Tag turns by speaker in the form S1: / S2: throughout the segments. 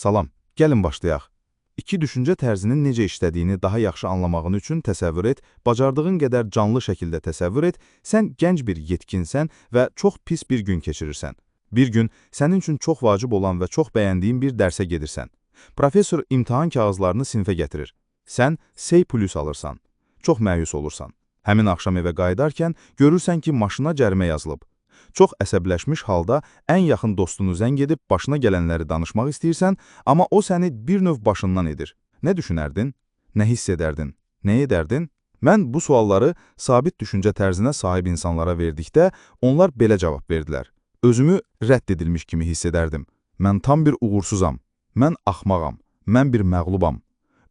S1: Salam, gəlin başlayaq. İki düşüncə tərzinin necə işlədiyini daha yaxşı anlamağın üçün təsəvvür et, bacardığın qədər canlı şəkildə təsəvvür et, sən gənc bir yetkinsən və çox pis bir gün keçirirsən. Bir gün sənin üçün çox vacib olan və çox bəyəndiyin bir dərsə gedirsən. Professor imtahan kağızlarını sinfə gətirir. Sən C+ alırsan. Çox məyus olursan. Həmin axşam evə qayıdarkən görürsən ki, maşına cərimə yazılıb. Çox əsəbləşmiş halda ən yaxın dostunu zəng edib başına gələnləri danışmaq istəyirsən, amma o səni bir növ başından edir. Nə düşünərdin? Nə hiss edərdin? Nə edərdin? Mən bu sualları sabit düşüncə tərzinə sahib insanlara verdikdə, onlar belə cavab verdilər. Özümü rədd edilmiş kimi hiss edərdim. Mən tam bir uğursuzam. Mən axmağam. Mən bir məğlubam.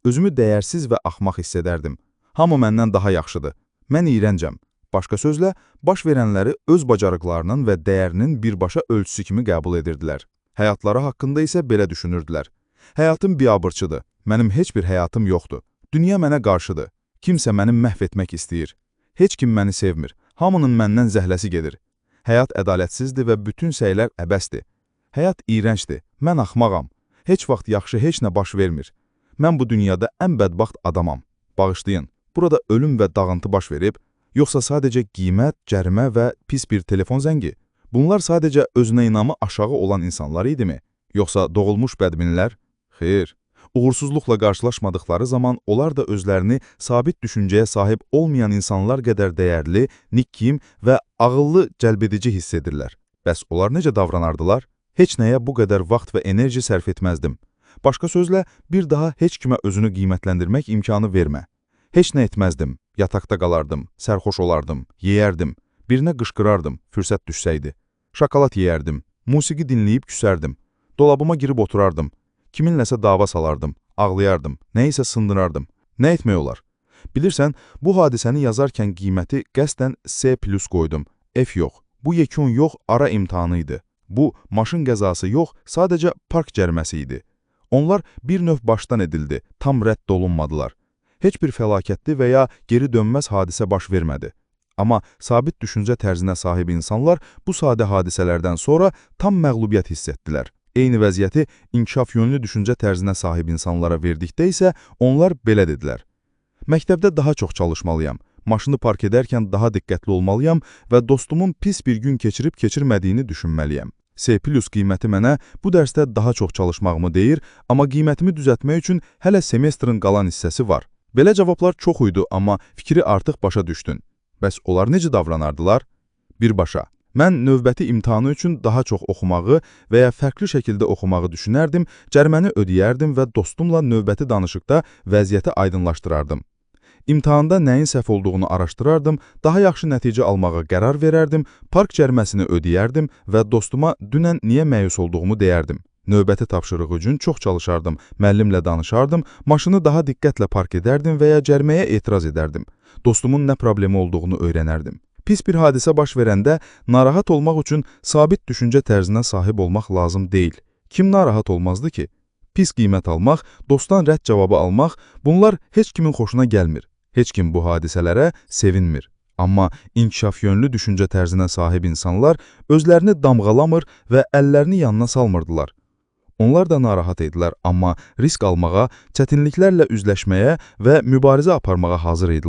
S1: Özümü dəyərsiz və axmaq hiss edərdim. Hamı məndən daha yaxşıdır. Mən iyrəncəm. Başqa sözlə, baş verənləri öz bacarıqlarının və dəyərinin birbaşa ölçüsü kimi qəbul edirdilər. Həyatları haqqında isə belə düşünürdülər. Həyatım biabırçıdır, mənim heç bir həyatım yoxdur. Dünya mənə qarşıdır, kimsə məni məhv etmək istəyir. Heç kim məni sevmir, hamının məndən zəhləsi gedir. Həyat ədalətsizdir və bütün səylər əbəsdir. Həyat iyrəncdir, mən axmağam. Heç vaxt yaxşı heç nə baş vermir. Mən bu dünyada ən bədbaxt adamam. Bağışlayın, burada ölüm və dağıntı baş verib, yoxsa sadəcə qiymət, cərimə və pis bir telefon zəngi? Bunlar sadəcə özünə inamı aşağı olan insanlar idimi? Yoxsa doğulmuş bədminlər? Xeyr. Uğursuzluqla qarşılaşmadıkları zaman onlar da özlərini sabit düşüncəyə sahib olmayan insanlar qədər dəyərli, nikkim və ağıllı cəlbedici hiss edirlər. Bəs onlar necə davranardılar? Heç nəyə bu qədər vaxt və enerji sərf etməzdim. Başqa sözlə, bir daha heç kimə özünü qiymətləndirmək imkanı vermə. Heç nə etməzdim. Yataqda qalardım, sərxoş olardım, yeyərdim, birinə qışqırardım, fürsət düşsəydi. Şokolad yeyərdim, musiqi dinləyib küsərdim, dolabıma girib oturardım, kiminləsə dava salardım, ağlayardım, nəyisə sındırardım. Nə etmək olar? Bilirsən, bu hadisəni yazarkən qiyməti qəsdən C+ qoydum, F yox. Bu yekun yox, ara imtahanı idi. Bu, maşın qəzası yox, sadəcə park cəriməsi idi. Onlar bir növ başdan edildi, tam rədd olunmadılar. Heç bir fəlakətli və ya geri dönməz hadisə baş vermədi. Amma sabit düşüncə tərzinə sahib insanlar bu sadə hadisələrdən sonra tam məğlubiyyət hiss etdilər. Eyni vəziyyəti inkişaf yönlü düşüncə tərzinə sahib insanlara verdikdə isə onlar belə dedilər. Məktəbdə daha çox çalışmalıyam, maşını park edərkən daha diqqətli olmalıyam və dostumun pis bir gün keçirib-keçirmədiyini düşünməliyəm. C+ qiyməti mənə bu dərsdə daha çox çalışmağımı deyir, amma qiymətimi düzəltmək üçün hələ semestrin qalan hissəsi var. Belə cavablar çox idi, amma fikri artıq başa düşdün. Bəs onlar necə davranardılar? Birbaşa. Mən növbəti imtahanı üçün daha çox oxumağı və ya fərqli şəkildə oxumağı düşünərdim, cəriməni ödəyərdim və dostumla növbəti danışıqda vəziyyəti aydınlaşdırardım. İmtahanda nəyin səhv olduğunu araşdırardım, daha yaxşı nəticə almağa qərar verərdim, park cəriməsini ödəyərdim və dostuma dünən niyə məyus olduğumu deyərdim. Növbəti tapşırıq üçün çox çalışardım, müəllimlə danışardım, maşını daha diqqətlə park edərdim və ya cəriməyə etiraz edərdim. Dostumun nə problemi olduğunu öyrənərdim. Pis bir hadisə baş verəndə narahat olmaq üçün sabit düşüncə tərzinə sahib olmaq lazım deyil. Kim narahat olmazdı ki? Pis qiymət almaq, dostdan rədd cavabı almaq, bunlar heç kimin xoşuna gəlmir. Heç kim bu hadisələrə sevinmir. Amma inkişaf yönlü düşüncə tərzinə sahib insanlar özlərini damğalamır və əllərini yanına salmırdılar. Onlar da narahat edilər, amma risk almağa, çətinliklərlə üzləşməyə və mübarizə aparmağa hazır idilər.